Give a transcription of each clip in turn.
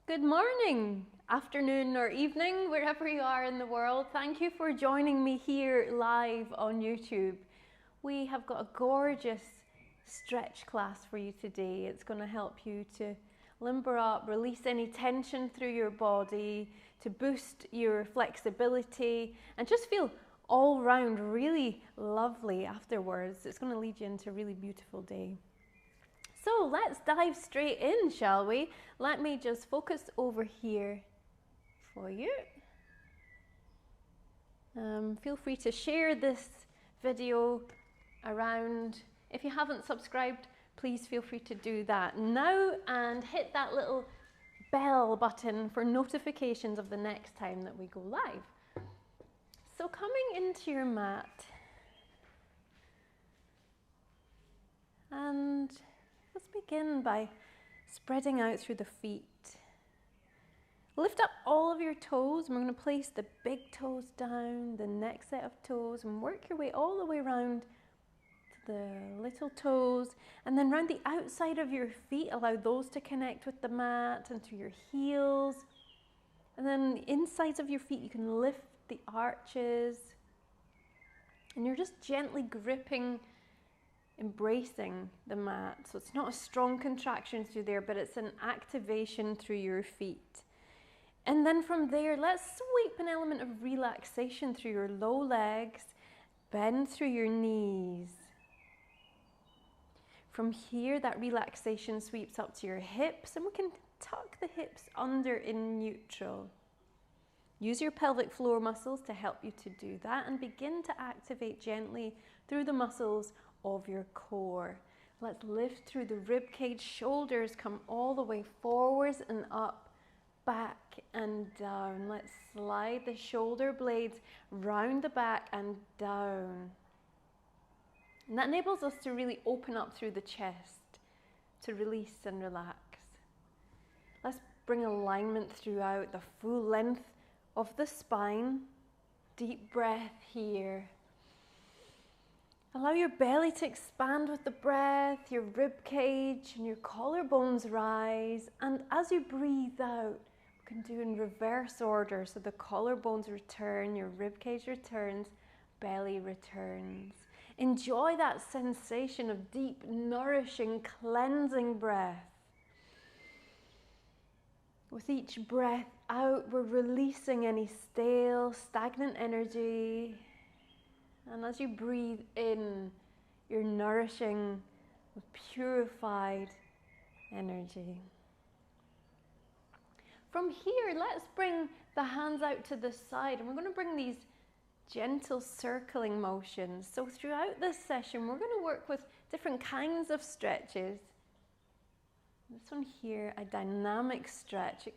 Good morning, afternoon or evening, wherever you are in the world. Thank you for joining me here live on YouTube. We have got a gorgeous stretch class for you today. It's going to help you to limber up, release any tension through your body, to boost your flexibility and just feel all round really lovely afterwards. It's going to lead you into a really beautiful day. So let's dive straight in, shall we? Let me just focus over here for you. Feel free to share this video around. If you haven't subscribed, please feel free to do that now and hit that little bell button for notifications of the next time that we go live. So coming into your mat, and let's begin by spreading out through the feet. Lift up all of your toes, and we're going to place the big toes down, the next set of toes, and work your way all the way around to the little toes, and then round the outside of your feet. Allow those to connect with the mat and to your heels. And then the insides of your feet, you can lift the arches, and you're just gently gripping, embracing the mat. So it's not a strong contraction through there, but it's an activation through your feet. And then from there, let's sweep an element of relaxation through your low legs, bend through your knees. From here, that relaxation sweeps up to your hips, and we can tuck the hips under in neutral. Use your pelvic floor muscles to help you to do that, and begin to activate gently through the muscles of your core. Let's lift through the rib cage, shoulders come all the way forwards and up, back and down. Let's slide the shoulder blades round the back and down. And that enables us to really open up through the chest, to release and relax. Let's bring alignment throughout the full length of the spine. Deep breath here. Allow your belly to expand with the breath, your rib cage and your collarbones rise. And as you breathe out, we can do in reverse order. So the collarbones return, your rib cage returns, belly returns. Enjoy that sensation of deep, nourishing, cleansing breath. With each breath out, we're releasing any stale, stagnant energy. And as you breathe in, you're nourishing with purified energy. From here, let's bring the hands out to the side, and we're going to bring these gentle circling motions. So throughout this session, we're going to work with different kinds of stretches. This one here, a dynamic stretch. It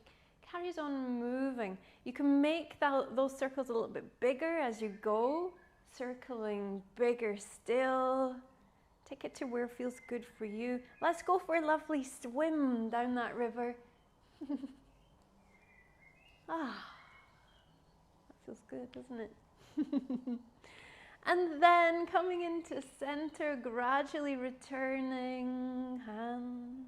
carries on moving. You can make those circles a little bit bigger as you go. Circling bigger still. Take it to where it feels good for you. Let's go for a lovely swim down that river. That feels good, doesn't it? And then coming into center, gradually returning hands.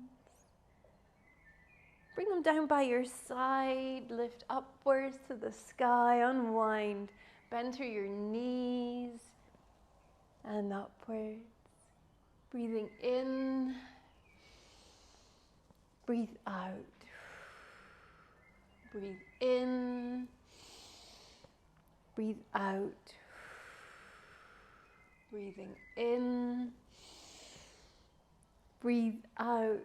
Bring them down by your side, lift upwards to the sky, unwind. Bend through your knees and upwards. Breathing in, breathe out. Breathe in, breathe out. Breathing in, breathe out.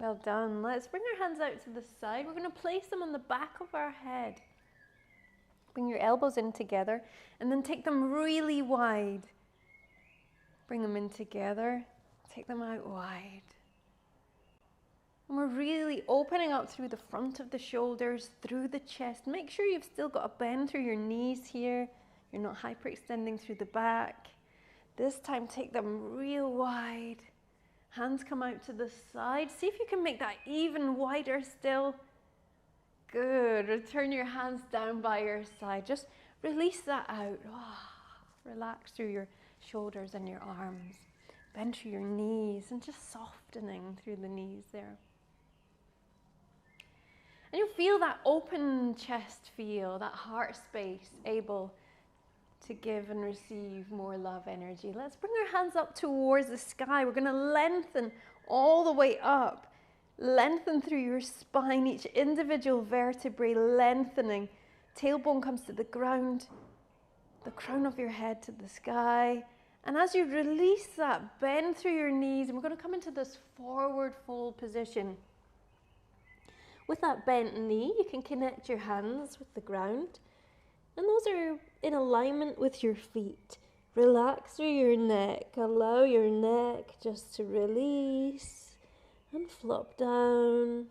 Well done. Let's bring our hands out to the side. We're going to place them on the back of our head. Bring your elbows in together and then take them really wide. Bring them in together. Take them out wide. And we're really opening up through the front of the shoulders, through the chest. Make sure you've still got a bend through your knees here. You're not hyperextending through the back. This time, take them real wide. Hands come out to the side. See if you can make that even wider still. Good. Return your hands down by your side. Just release that out. Relax through your shoulders and your arms. Bend through your knees and just softening through the knees there. And you'll feel that open chest feel, that heart space able to give and receive more love energy. Let's bring our hands up towards the sky. We're going to lengthen all the way up. Lengthen through your spine, each individual vertebrae lengthening. Tailbone comes to the ground, the crown of your head to the sky. And as you release that, bend through your knees, and we're going to come into this forward fold position. With that bent knee, you can connect your hands with the ground, and those are in alignment with your feet. Relax through your neck, allow your neck just to release and flop down.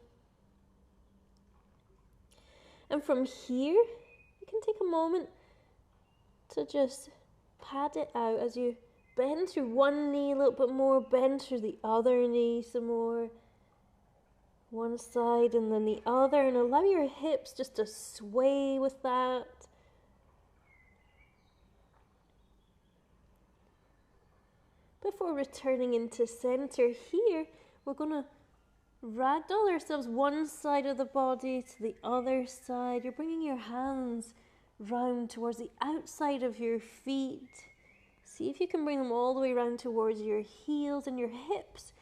And from here, you can take a moment to just pad it out as you bend through one knee a little bit more, bend through the other knee some more. One side and then the other, and allow your hips just to sway with that. Before returning into center here, we're going to ragdoll ourselves one side of the body to the other side. You're bringing your hands round towards the outside of your feet. See if you can bring them all the way round towards your heels, and your hips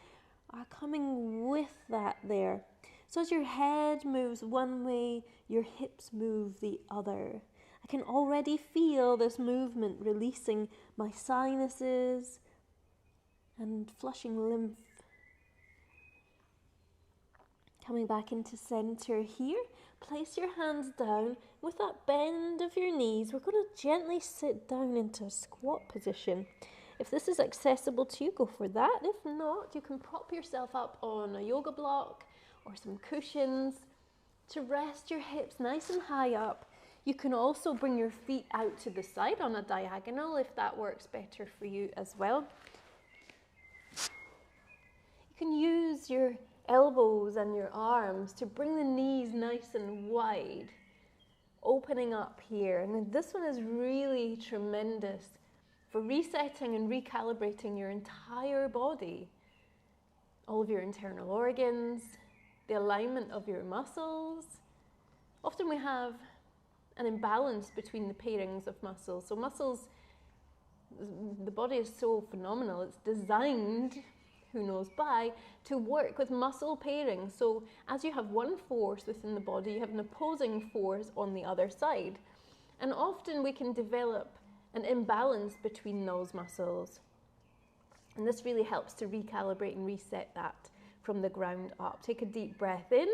are coming with that there. So as your head moves one way, your hips move the other. I can already feel this movement releasing my sinuses and flushing lymph. Coming back into center here, place your hands down. With that bend of your knees, we're going to gently sit down into a squat position. If this is accessible to you, go for that. If not, you can prop yourself up on a yoga block or some cushions to rest your hips nice and high up. You can also bring your feet out to the side on a diagonal if that works better for you as well. You can use your elbows and your arms to bring the knees nice and wide, opening up here. And this one is really tremendous for resetting and recalibrating your entire body, all of your internal organs, the alignment of your muscles. Often we have an imbalance between the pairings of muscles. So muscles, the body is so phenomenal. It's designed, who knows by, to work with muscle pairing. So as you have one force within the body, you have an opposing force on the other side. And often we can develop an imbalance between those muscles. And this really helps to recalibrate and reset that from the ground up. Take a deep breath in.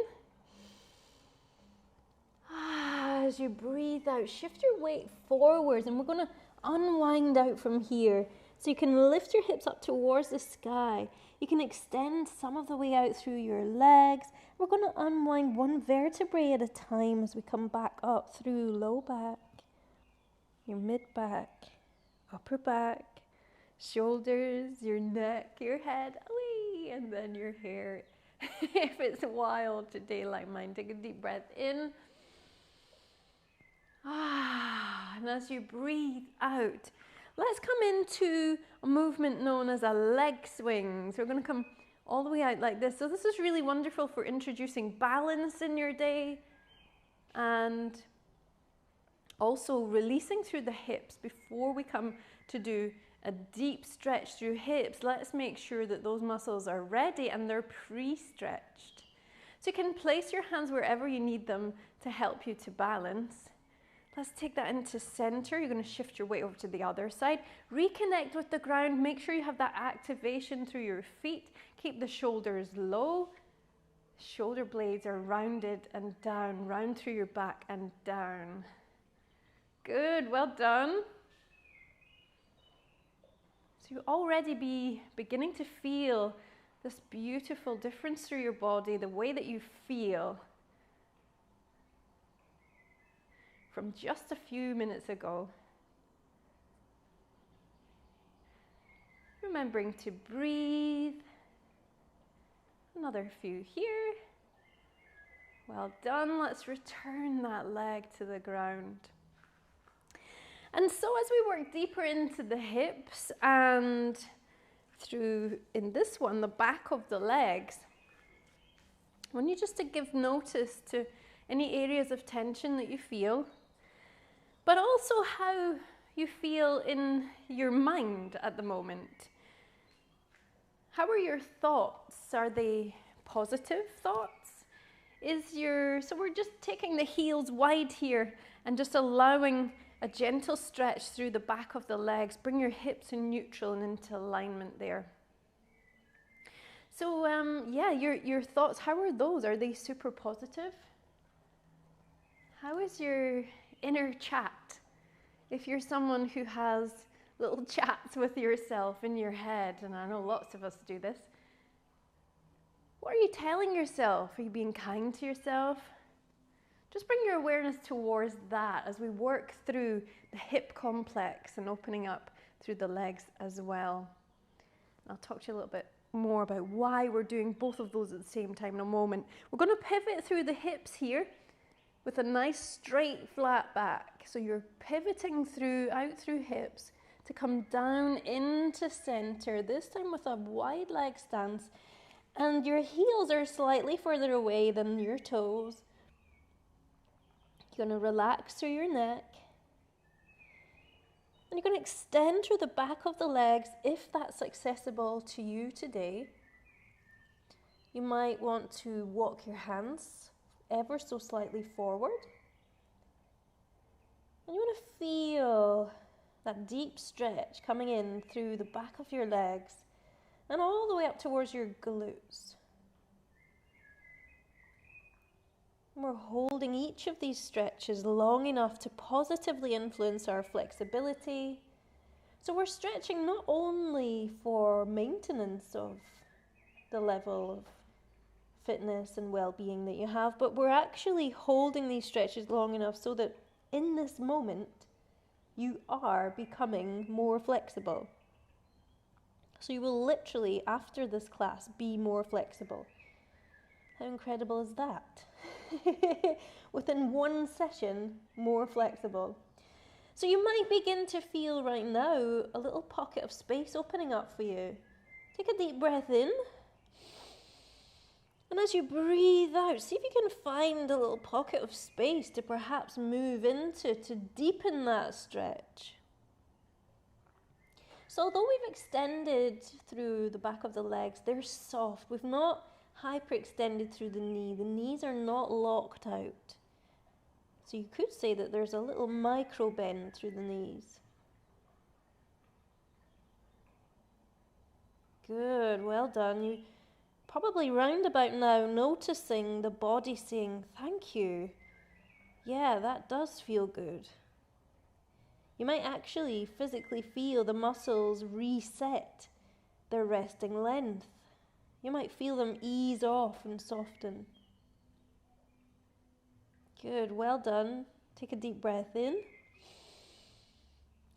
As you breathe out, shift your weight forwards, and we're going to unwind out from here. So you can lift your hips up towards the sky. You can extend some of the way out through your legs. We're going to unwind one vertebrae at a time as we come back up through low back, your mid back, upper back, shoulders, your neck, your head, wee, and then your hair. If it's wild today like mine, take a deep breath in. And as you breathe out, let's come into a movement known as a leg swing. So we're going to come all the way out like this. So this is really wonderful for introducing balance in your day and also releasing through the hips. Before we come to do a deep stretch through hips, let's make sure that those muscles are ready and they're pre-stretched. So you can place your hands wherever you need them to help you to balance. Let's take that into center. You're going to shift your weight over to the other side. Reconnect with the ground. Make sure you have that activation through your feet. Keep the shoulders low. Shoulder blades are rounded and down, round through your back and down. Good, well done. So you'll already be beginning to feel this beautiful difference through your body, the way that you feel from just a few minutes ago. Remembering to breathe. Another few here. Well done. Let's return that leg to the ground. And so as we work deeper into the hips and through, in this one, the back of the legs, I want you just to give notice to any areas of tension that you feel, but also how you feel in your mind at the moment. How are your thoughts? Are they positive thoughts? So we're just taking the heels wide here and just allowing a gentle stretch through the back of the legs. Bring your hips in neutral and into alignment there. So yeah, your thoughts, how are those? Are they super positive? How is your inner chat? If you're someone who has little chats with yourself in your head, and I know lots of us do this, what are you telling yourself? Are you being kind to yourself? Just bring your awareness towards that as we work through the hip complex and opening up through the legs as well. I'll talk to you a little bit more about why we're doing both of those at the same time in a moment. We're going to pivot through the hips here with a nice straight flat back. So you're pivoting out through hips to come down into center, this time with a wide leg stance. And your heels are slightly further away than your toes. You're going to relax through your neck. And you're going to extend through the back of the legs if that's accessible to you today. You might want to walk your hands ever so slightly forward. And you want to feel that deep stretch coming in through the back of your legs and all the way up towards your glutes. We're holding each of these stretches long enough to positively influence our flexibility. So we're stretching not only for maintenance of the level of fitness and well-being that you have, but we're actually holding these stretches long enough so that in this moment you are becoming more flexible. So you will literally, after this class, be more flexible. How incredible is that? Within one session, more flexible. So you might begin to feel right now a little pocket of space opening up for you. Take a deep breath in. And as you breathe out, see if you can find a little pocket of space to perhaps move into, to deepen that stretch. So although we've extended through the back of the legs, they're soft. We've not hyperextended through the knee. The knees are not locked out. So you could say that there's a little micro bend through the knees. Good, well done. You probably round about now noticing the body saying, thank you. Yeah, that does feel good. You might actually physically feel the muscles reset their resting length. You might feel them ease off and soften. Good, well done. Take a deep breath in.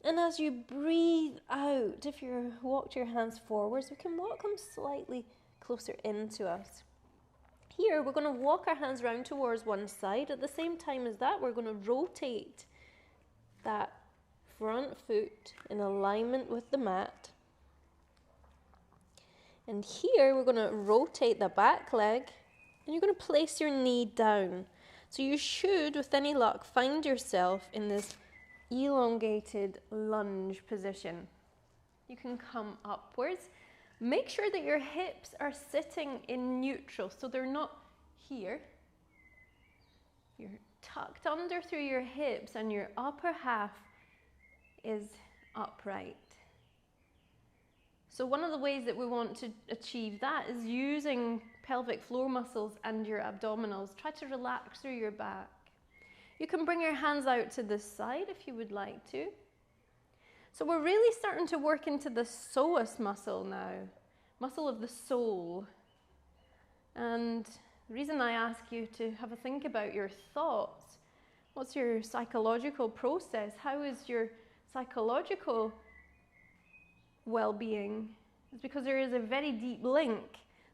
And as you breathe out, if you walked your hands forwards, we can walk them slightly closer into us. Here, we're going to walk our hands round towards one side. At the same time as that, we're going to rotate that front foot in alignment with the mat. And here, we're going to rotate the back leg, and you're going to place your knee down. So you should, with any luck, find yourself in this elongated lunge position. You can come upwards. Make sure that your hips are sitting in neutral, so they're not here. You're tucked under through your hips, and your upper half is upright. So one of the ways that we want to achieve that is using pelvic floor muscles and your abdominals. Try to relax through your back. You can bring your hands out to this side if you would like to. So we're really starting to work into the psoas muscle now, muscle of the soul. And the reason I ask you to have a think about your thoughts, what's your psychological process? How is your psychological well-being? Is because there is a very deep link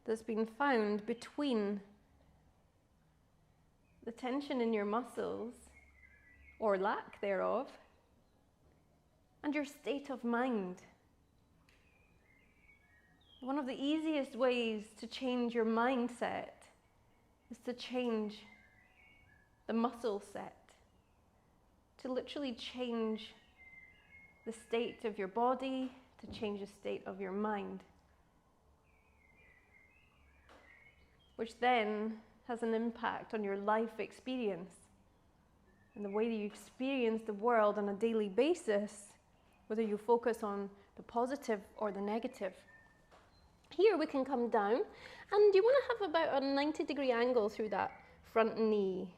that's been found between the tension in your muscles, or lack thereof, and your state of mind. One of the easiest ways to change your mindset is to change the muscle set, to literally change the state of your body, to change the state of your mind, which then has an impact on your life experience and the way that you experience the world on a daily basis, whether you focus on the positive or the negative. Here we can come down, and you want to have about a 90-degree angle through that front knee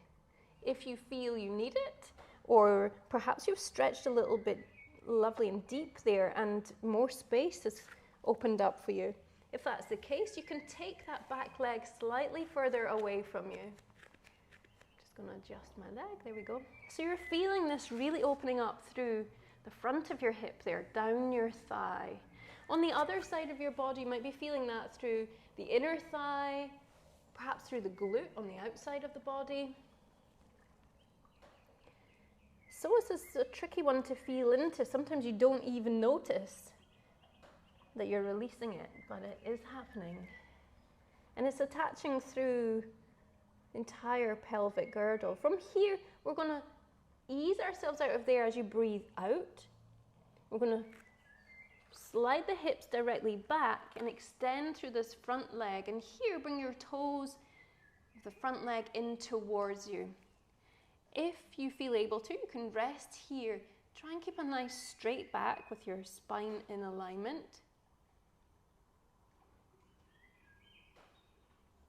if you feel you need it, or perhaps you've stretched a little bit lovely and deep there and more space has opened up for you. If that's the case, you can take that back leg slightly further away from you. Just going to adjust my leg, there we go. So you're feeling this really opening up through the front of your hip there, down your thigh. On the other side of your body, you might be feeling that through the inner thigh, perhaps through the glute on the outside of the body. Psoas is a tricky one to feel into. Sometimes you don't even notice that you're releasing it, but it is happening. And it's attaching through the entire pelvic girdle. From here, we're going to ease ourselves out of there as you breathe out. We're going to slide the hips directly back and extend through this front leg. And here, bring your toes of the front leg in towards you. If you feel able to, you can rest here. Try and keep a nice straight back with your spine in alignment.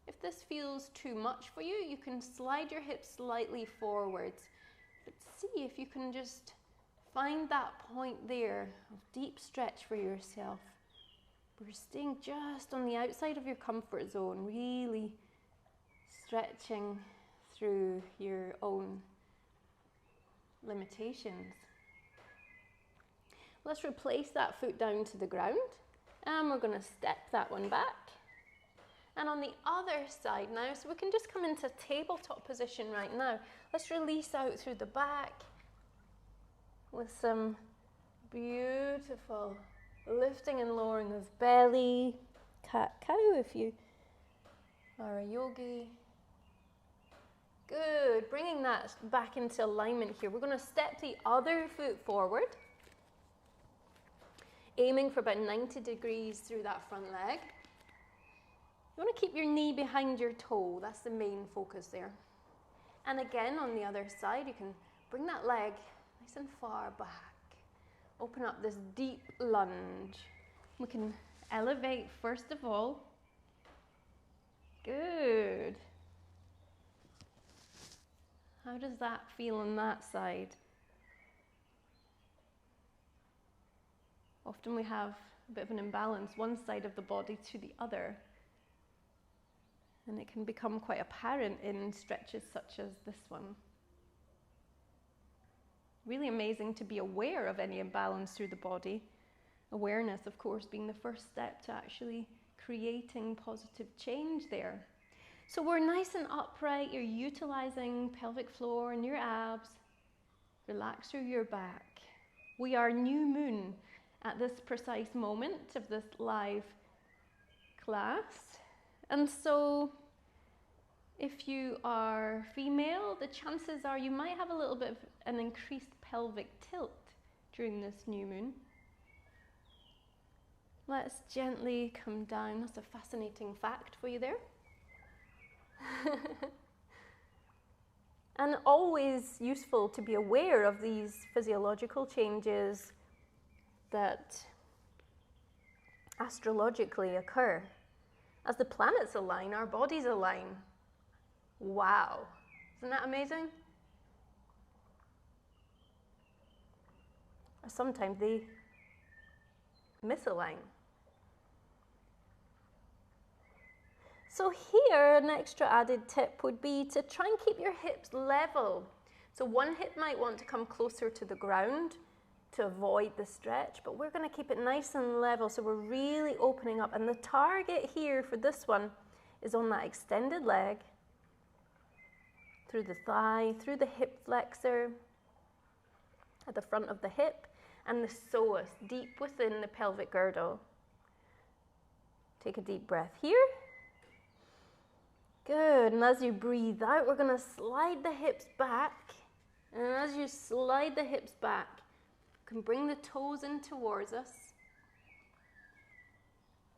If this feels too much for you, you can slide your hips slightly forwards. But see if you can just find that point there of deep stretch for yourself. We're staying just on the outside of your comfort zone, really stretching through your own limitations. Let's replace that foot down to the ground, and we're going to step that one back. And on the other side now, so we can just come into tabletop position right now. Let's release out through the back with some beautiful lifting and lowering of belly, cat-cow if you are a yogi. Good, bringing that back into alignment here. We're going to step the other foot forward, aiming for about 90 degrees through that front leg. You want to keep your knee behind your toe, that's the main focus there. And again, on the other side, you can bring that leg nice and far back. Open up this deep lunge. We can elevate first of all. Good. How does that feel on that side? Often we have a bit of an imbalance, one side of the body to the other. And it can become quite apparent in stretches such as this one. Really amazing to be aware of any imbalance through the body. Awareness, of course, being the first step to actually creating positive change there. So we're nice and upright. You're utilizing pelvic floor and your abs. Relax through your back. We are new moon at this precise moment of this live class. And so if you are female, the chances are you might have a little bit of an increased pelvic tilt during this new moon. Let's gently come down. That's a fascinating fact for you there. And always useful to be aware of these physiological changes that astrologically occur. As the planets align, our bodies align. Wow, isn't that amazing? Sometimes they misalign. So here, an extra added tip would be to try and keep your hips level. So one hip might want to come closer to the ground to avoid the stretch, but we're going to keep it nice and level, so we're really opening up. And the target here for this one is on that extended leg, through the thigh, through the hip flexor at the front of the hip, and the psoas deep within the pelvic girdle. Take a deep breath here. Good, and as you breathe out, we're going to slide the hips back. And as you slide the hips back, you can bring the toes in towards us.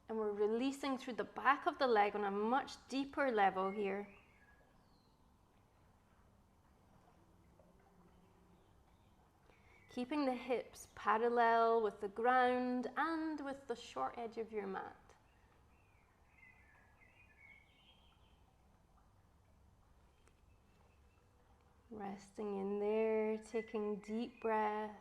And we're releasing through the back of the leg on a much deeper level here. Keeping the hips parallel with the ground and with the short edge of your mat. Resting in there, taking deep breath.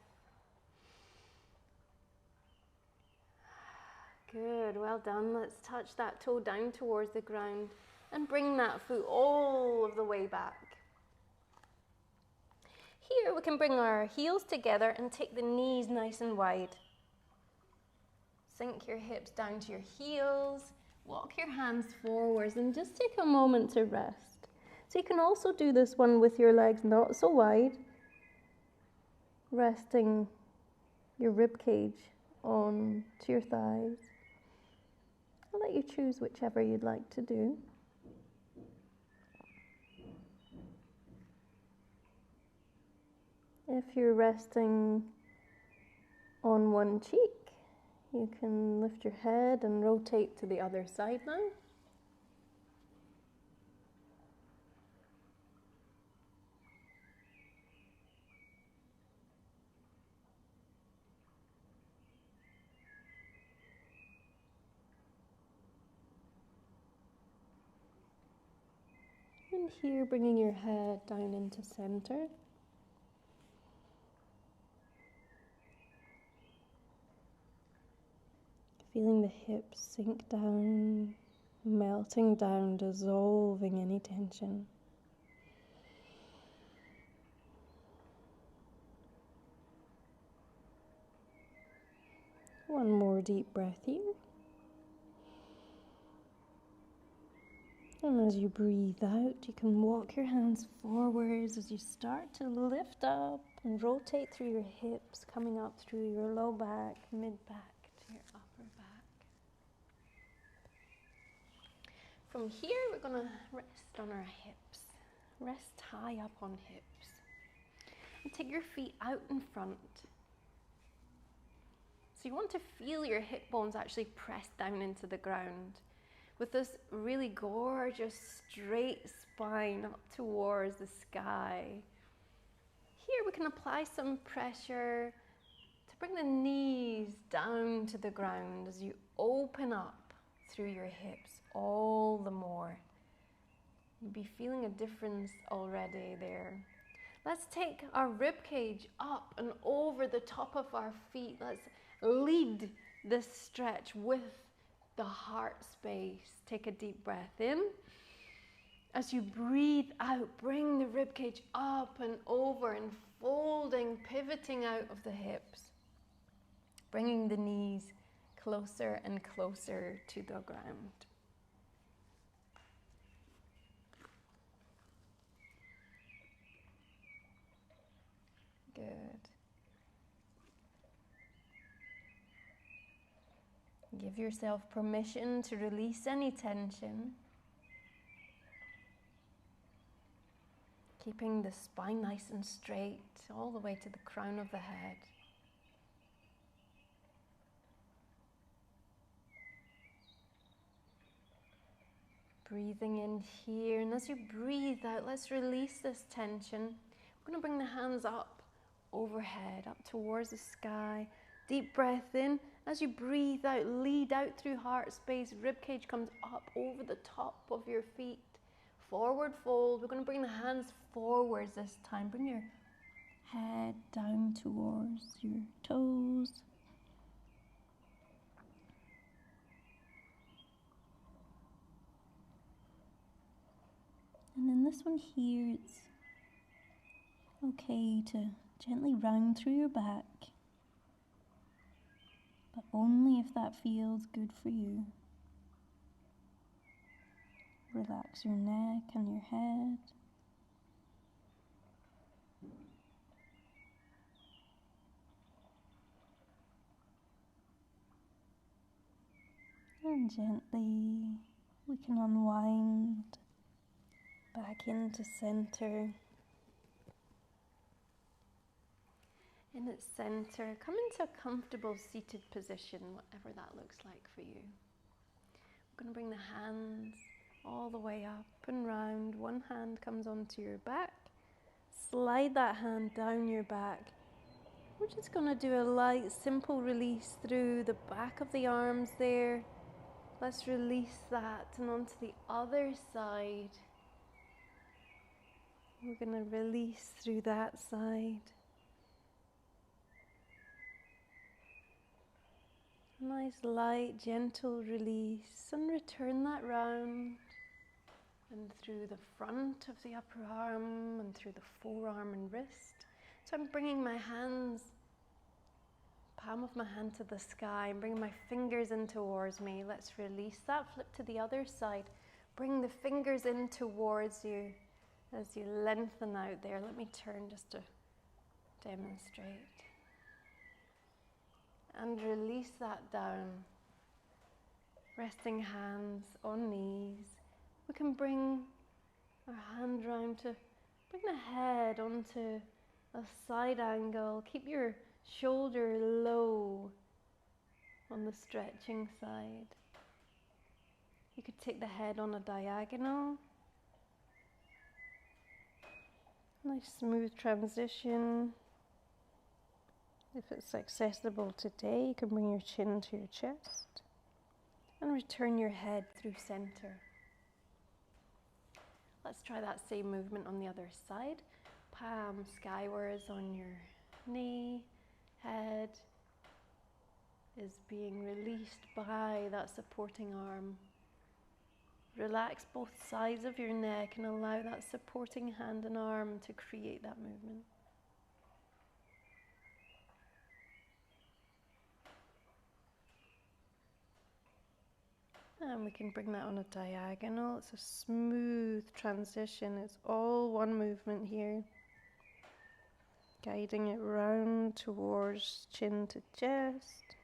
Good, well done. Let's touch that toe down towards the ground and bring that foot all of the way back. Here we can bring our heels together and take the knees nice and wide. Sink your hips down to your heels, walk your hands forwards and just take a moment to rest. So you can also do this one with your legs not so wide, resting your rib cage on to your thighs. I'll let you choose whichever you'd like to do. If you're resting on one cheek, you can lift your head and rotate to the other side now. And here, bringing your head down into center. Feeling the hips sink down, melting down, dissolving any tension. One more deep breath here. And as you breathe out, you can walk your hands forwards as you start to lift up and rotate through your hips, coming up through your low back, mid back to your upper back. From here, we're going to rest on our hips. Rest high up on hips. And take your feet out in front. So you want to feel your hip bones actually press down into the ground, with this really gorgeous straight spine up towards the sky. Here we can apply some pressure to bring the knees down to the ground as you open up through your hips all the more. You'll be feeling a difference already there. Let's take our rib cage up and over the top of our feet. Let's lead this stretch with the heart space. Take a deep breath in. As you breathe out, bring the rib cage up and over and folding, pivoting out of the hips. Bringing the knees closer and closer to the ground. Good. Give yourself permission to release any tension. Keeping the spine nice and straight all the way to the crown of the head. Breathing in here, and as you breathe out, let's release this tension. We're going to bring the hands up overhead, up towards the sky. Deep breath in. As you breathe out, lead out through heart space. Rib cage comes up over the top of your feet. Forward fold. We're going to bring the hands forwards this time. Bring your head down towards your toes. And then this one here, it's okay to gently round through your back, but only if that feels good for you. Relax your neck and your head. And gently we can unwind back into center. In its center, come into a comfortable seated position, whatever that looks like for you. We're going to bring the hands all the way up and round. One hand comes onto your back. Slide that hand down your back. We're just going to do a light, simple release through the back of the arms there. Let's release that and onto the other side. We're going to release through that side. Nice light, gentle release, and return that round and through the front of the upper arm and through the forearm and wrist. So I'm bringing my hands, palm of my hand to the sky, and bringing my fingers in towards me. Let's release that, flip to the other side. Bring the fingers in towards you as you lengthen out there. Let me turn just to demonstrate. And release that down. Resting hands on knees. We can bring our hand round to bring the head onto a side angle. Keep your shoulder low on the stretching side. You could take the head on a diagonal. Nice smooth transition. If it's accessible today, you can bring your chin to your chest and return your head through center. Let's try that same movement on the other side. Palm skywards on your knee. Head is being released by that supporting arm. Relax both sides of your neck and allow that supporting hand and arm to create that movement. And we can bring that on a diagonal. It's a smooth transition. It's all one movement here. Guiding it round towards chin to chest.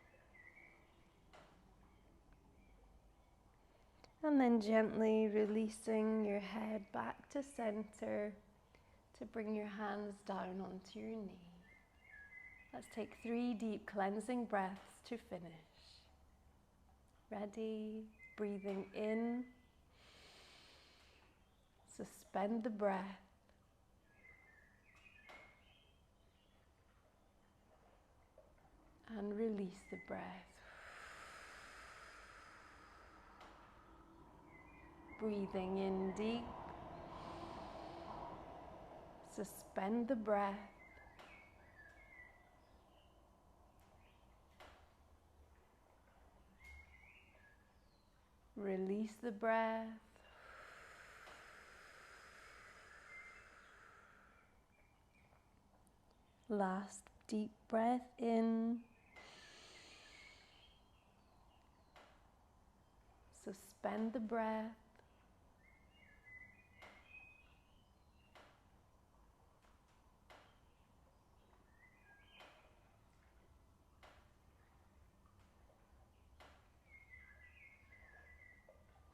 And then gently releasing your head back to center to bring your hands down onto your knee. Let's take 3 deep cleansing breaths to finish. Ready? Breathing in. Suspend the breath. And release the breath. Breathing in deep. Suspend the breath. Release the breath. Last deep breath in. Suspend the breath.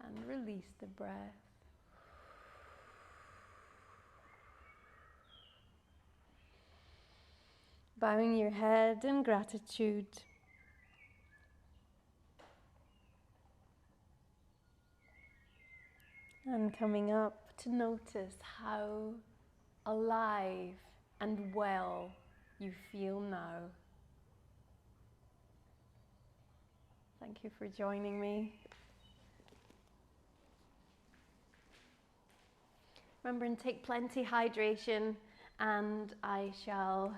And release the breath. Bowing your head in gratitude. And coming up to notice how alive and well you feel now. Thank you for joining me. Remember, and take plenty hydration, and I shall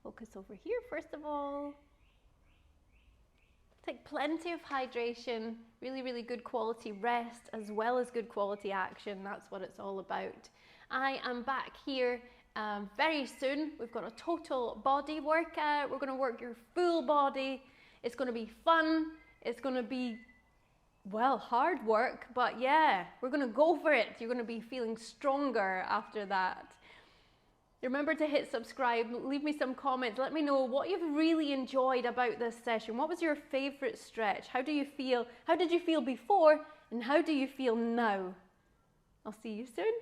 focus over here first of all. Take plenty of hydration, really, really good quality rest as well as good quality action. That's what it's all about. I am back here very soon. We've got a total body workout. We're going to work your full body. It's going to be fun. It's going to be, well, hard work, but yeah, we're going to go for it. You're going to be feeling stronger after that. Remember to hit subscribe, leave me some comments, let me know what you've really enjoyed about this session. What was your favourite stretch? How do you feel? How did you feel before and how do you feel now? I'll see you soon.